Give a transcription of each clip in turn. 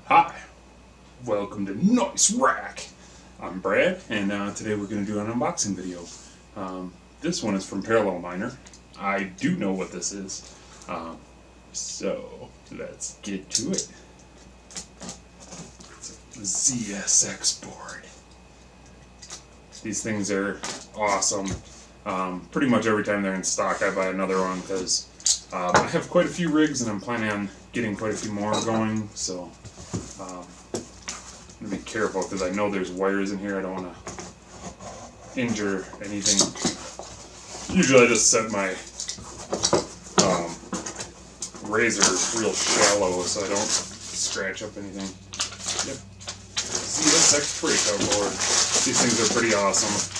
Hi, welcome to Nice Rack. I'm Brad, and today we're going to do an unboxing video. This one is from Parallel Miner. I do know what this is, so let's get to it. It's a ZSX board. These things are awesome. Pretty much every time they're in stock I buy another one because I have quite a few rigs and I'm planning on getting quite a few more going, so I'm going to be careful because I know there's wires in here. I don't want to injure anything. Usually I just set my razor real shallow so I don't scratch up anything. Yep. ZSX Breakout Board. These things are pretty awesome.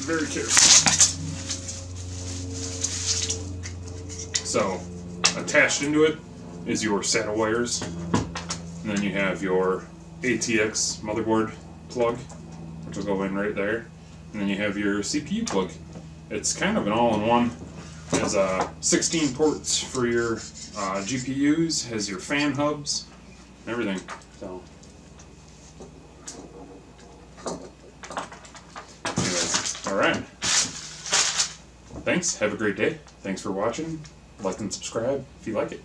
Very careful. So, attached into it is your saddle wires, and then you have your ATX motherboard plug, which will go in right there, and then you have your CPU plug. It's kind of an all-in-one. It has 16 ports for your GPUs, has your fan hubs, and everything. So, alright. Thanks. Have a great day. Thanks for watching. Like and subscribe if you like it.